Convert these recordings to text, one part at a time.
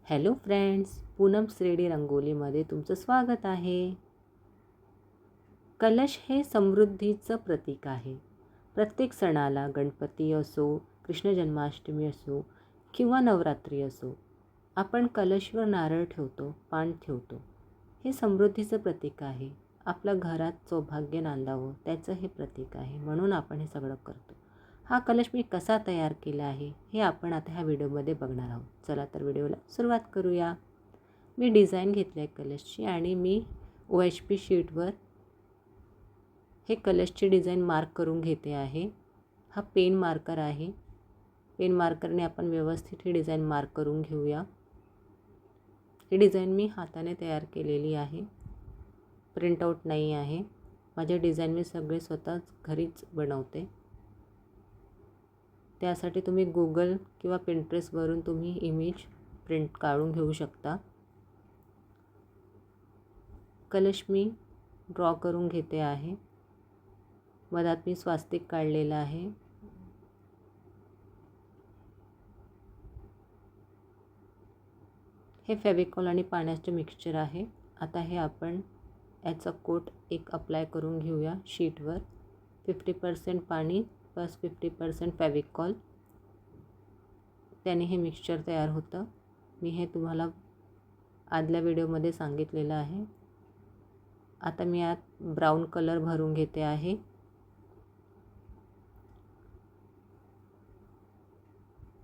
Hello friends, Poonam श्रेडी रंगोलीमध्ये तुमचं स्वागत आहे. कलश हे समृद्धीचं प्रतीक आहे. प्रत्येक सणाला, गणपती असो, कृष्ण जन्माष्टमी असो किंवा नवरात्री असो, आपण कलशवर नारळ ठेवतो, पान ठेवतो. हे समृद्धीचं प्रतीक आहे. आपल्या घरात सौभाग्य नांदावं त्याचं हे प्रतीक आहे, म्हणून आपण हे सगळं करतो. हा कलश मी कसा तयार केला आहे हे आपण आता ह्या व्हिडिओमध्ये बघणार आहोत. चला तर व्हिडिओला सुरुवात करूया. मी डिझाईन घेतली आहे कलशची आणि मी OHP शीटवर हे कलशची डिझाईन मार्क करून घेते आहे. हा पेन मार्कर आहे. पेन मार्करने आपण व्यवस्थित ही डिझाईन मार्क करून घेऊया. ही डिझाईन मी हाताने तयार केलेली आहे, प्रिंटआउट नाही आहे. माझे डिझाईन मी सगळे स्वतःच घरीच बनवते. त्यासाठी तुम्ही Google किंवा Pinterestवरून तुम्ही इमेज प्रिंट काढून घेऊ शकता. कलश मी ड्रॉ करून घेते आहे. मधात मी स्वास्तिक काढलेलं आहे. हे फेविकॉल आणि पाण्याचे मिक्सचर आहे. आता हे आपण याचा कोट एक अप्लाय करून घेऊया शीटवर. 50% पाणी प्लस 50% फेविकॉल, त्याने हे मिक्सचर तयार होतं. मी हे तुम्हाला आदल्या व्हिडिओमध्ये सांगितलेलं आहे. आता मी यात ब्राऊन कलर भरून घेते आहे.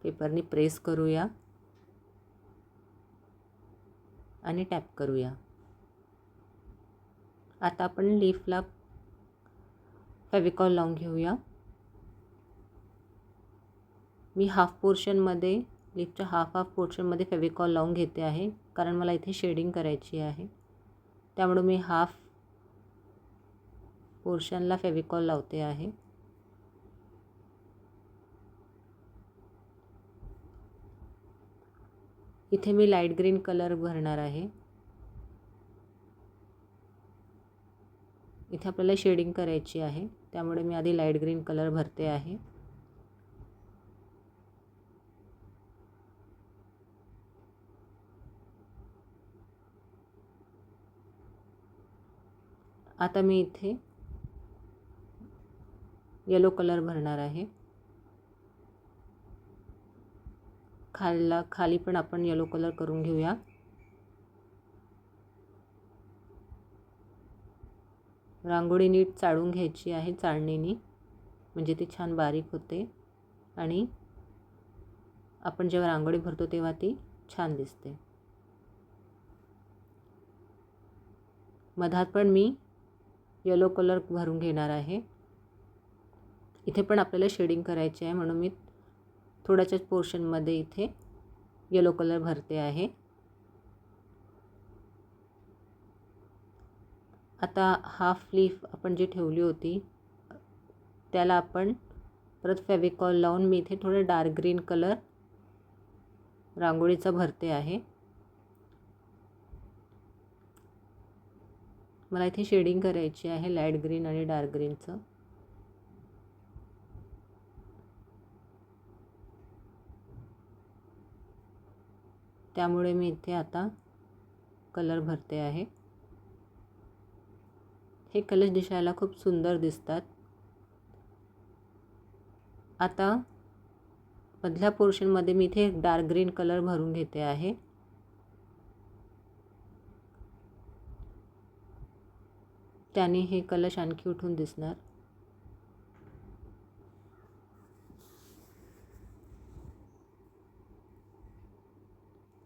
पेपरनी प्रेस करूया आणि टॅप करूया. आता आपण लीफला फेविकॉल लावून घेऊया. मी हाफ पोर्शनमध्ये, लीफच्या हाफ पोर्शनमध्ये फेविकॉल लावून घेते आहे, कारण मला इथे शेडिंग करायची आहे. त्यामुळे मी हाफ पोर्शनला फेविकॉल लावते आहे. इथे मी लाईट ग्रीन कलर भरणार आहे. इथे आपल्याला शेडिंग करायची आहे, त्यामुळे मी आधी लाईट ग्रीन कलर भरते आहे. आता मी इथे येलो कलर भरणार आहे. खाली पण आपण येलो कलर करून घेऊया. रांगोळी नीट चाळून घ्यायची आहे चाळणीने, म्हणजे ती छान बारीक होते आणि आपण जेव्हा रांगोळी भरतो तेव्हा ती छान दिसते. मधात पण मी येलो कलर भरून घेणार आहे. इथे पण आपल्याला शेडिंग करायची आहे, म्हणून मी थोड्याच्याच पोर्शनमध्ये इथे येलो कलर भरते आहे. आता हाफ लीफ आपण जी ठेवली होती त्याला आपण परत फेविकॉल लावून मी इथे थोडं डार्क ग्रीन कलर रांगोळीचा भरते आहे. मला इथे शेडिंग करायची आहे लाईट ग्रीन आणि डार्क ग्रीनचं. त्यामुळे मी इथे आता कलर भरते आहे. हे कलश दिसायला खूप सुंदर दिसतात. आता मधल्या पोर्शनमध्ये मी इथे डार्क ग्रीन कलर भरून घेते आहे. त्याने हे कलश आणखी उठून दिसणार.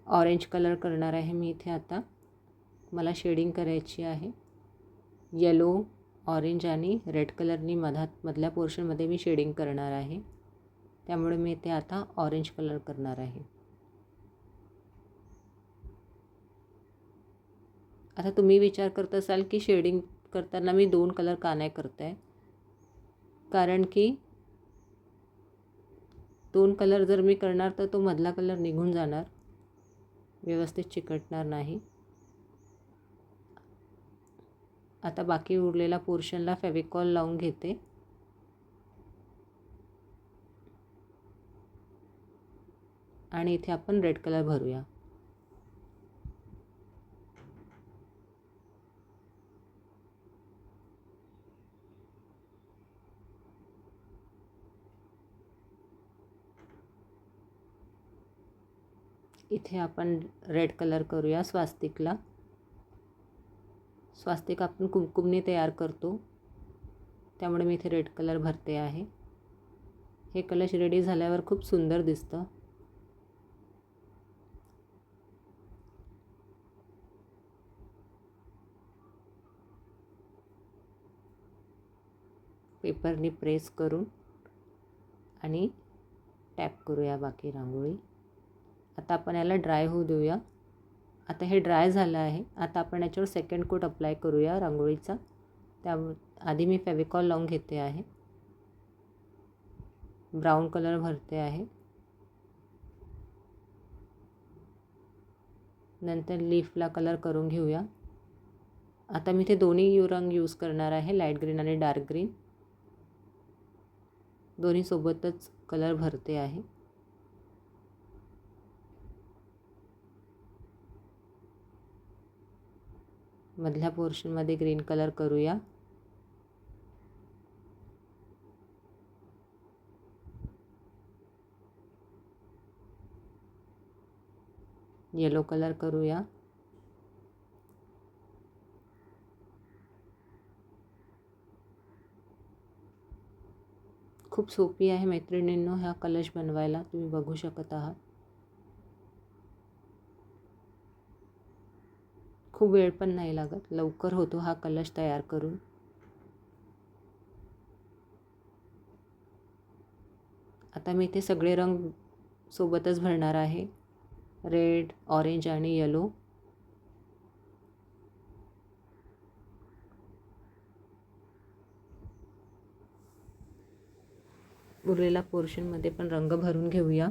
ऑरेंज कलर करणार आहे मी इथे. आता मला शेडिंग करायची आहे. येलो, ऑरेंज आणि रेड कलरनी मधल्या पोर्शनमध्ये मी शेडिंग करणार आहे. त्यामुळे मी इथे आता ऑरेंज कलर करणार आहे. आता तुम्ही विचार करत असाल की शेडिंग करताना मी 2 कलर का नाही करत आहे. कारण की 2 कलर जर मी करणार तर तो मधला कलर निघून जाणार, व्यवस्थित चिकटणार नाही. आता बाकी उरलेला पोर्शनला फेविकॉल लावून घेते आणि इथे आपण रेड कलर भरूया. इथे आपण रेड कलर करूया स्वास्तिकला. स्वास्तिक आपण कुंकुमने तयार करतो, त्यामुळे मी इथे रेड कलर भरते आहे. हे कलश रेडी झाल्यावर खूप सुंदर दिसतं. पेपरनी प्रेस करून आणि टॅप करूया बाकी रांगोळी. आता आपण याला ड्राय होऊ देऊया. आता हे ड्राय झालं आहे. आता आपण याच्यावर सेकंड कोट अप्लाय करूया रांगोळीचा. त्या आधी मी फेविकॉल लावून घेते आहे. ब्राऊन कलर भरते आहे. नंतर लीफला कलर करून घेऊया. आता मी ते दोन्ही रंग यूज करणार आहे, लाईट ग्रीन आणि डार्क ग्रीन. दोन्ही सोबतच कलर भरते आहे. मधल्या पोर्शनमध्ये ग्रीन कलर करूया. येलो कलर करूया. खूप सोपी आहे मैत्रिणींनो हा कलश बनवायला, तुम्ही बघू शकत आहात. खूप वेळ पण नाही लागत, लवकर होतो हा कलश तयार करून. आता मी इथे सगळे रंग सोबतच भरणार आहे, रेड, ऑरेंज आणि येलो. उरलेल्या पोर्शनमध्ये पण रंग भरून घेऊया.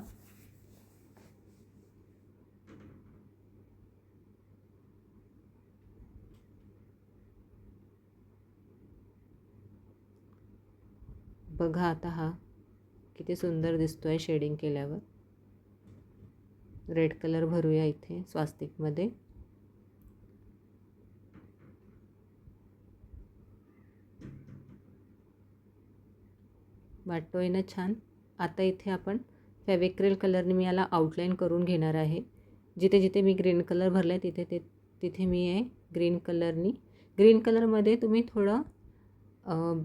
बघा आता हा किती सुंदर दिसतोय शेडिंग केल्यावर. रेड कलर भरूया इथे स्वास्तिकमध्ये. वाटतोय ना छान. आता इथे आपण फेविक्रिल कलरने मी याला आउटलाईन करून घेणार आहे. जिथे जिथे मी ग्रीन कलर भरला आहे तिथे मी आहे ग्रीन कलरनी. ग्रीन कलरमध्ये तुम्ही थोडं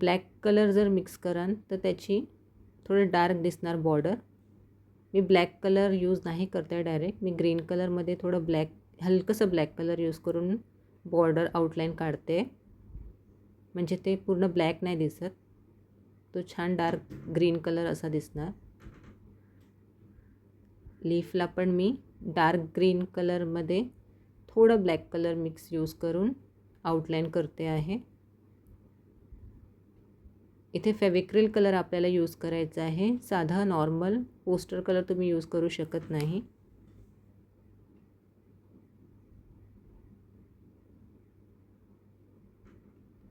ब्लॅक कलर जर मिक्स कराल तर त्याची थोडं डार्क दिसणार बॉर्डर. मी ब्लॅक कलर यूज नाही करते डायरेक्ट. मी ग्रीन कलरमध्ये थोडं हलकंसं ब्लॅक कलर यूज करून बॉर्डर आउटलाईन काढते, म्हणजे ते पूर्ण ब्लॅक नाही दिसत, तो छान डार्क ग्रीन कलर असा दिसणार. लीफला पण मी डार्क ग्रीन कलरमध्ये थोडं ब्लॅक कलर मिक्स यूज करून आउटलाईन करते आहे. इथे फेविक्रिल कलर आपल्याला यूज करायचा आहे. साधा नॉर्मल पोस्टर कलर तुम्ही यूज करू शकत नाही.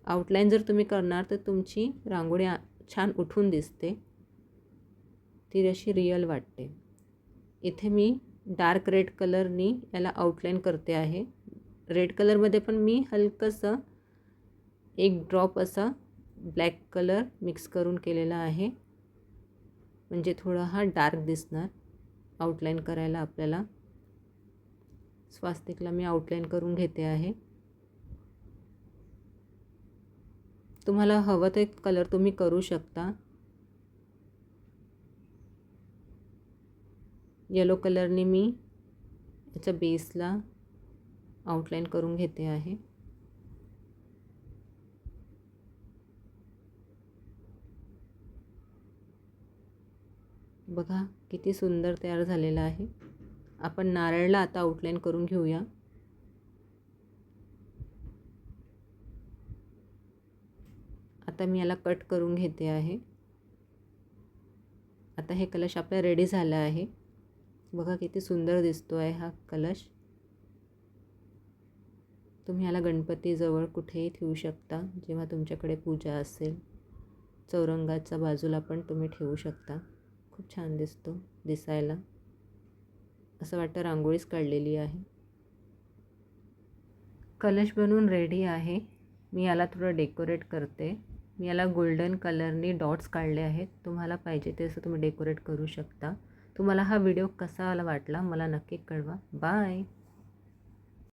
आउटलाईन जर तुम्ही करणार तर तुमची रांगोळी छान उठून दिसते, ती अशी रिअल वाटते. इथे मी डार्क रेड कलरनी याला आउटलाईन करते आहे. रेड कलरमध्ये पण मी हलकंसं एक ड्रॉप असा ब्लॅक कलर मिक्स करून केलेला आहे, म्हणजे थोडा हा डार्क दिसणार आउटलाईन करायला आपल्याला. स्वास्तिकला मी आउटलाईन करून घेते आहे. तुम्हाला हवं ते कलर तुम्ही करू शकता. येलो कलरने मी याच्या बेसला आउटलाईन करून घेते आहे. बघा किती सुंदर तयार झालेला आहे. आपण नारळला आता आउटलाईन करून घेऊया. आता मी याला कट करून घेते आहे. आता हे कलश आपला रेडी झाला आहे. बघा किती सुंदर दिसतो आहे हा कलश. तुम्ही याला गणपतीजवळ कुठेही ठेवू शकता, जेव्हा तुमच्याकडे पूजा असेल. चौरंगाच्या बाजूला पण तुम्ही ठेवू शकता. खूप छान दिसतो दिसायला, असं वाटतं रांगोळीच काढलेली आहे. कलश बनवून रेडी आहे. मी याला थोडं डेकोरेट करते. मी याला गोल्डन कलरनी डॉट्स काढले आहेत. तुम्हाला पाहिजे ते असं तुम्ही डेकोरेट करू शकता. तुम्हाला हा व्हिडिओ कसा वाटला मला नक्की कळवा. बाय.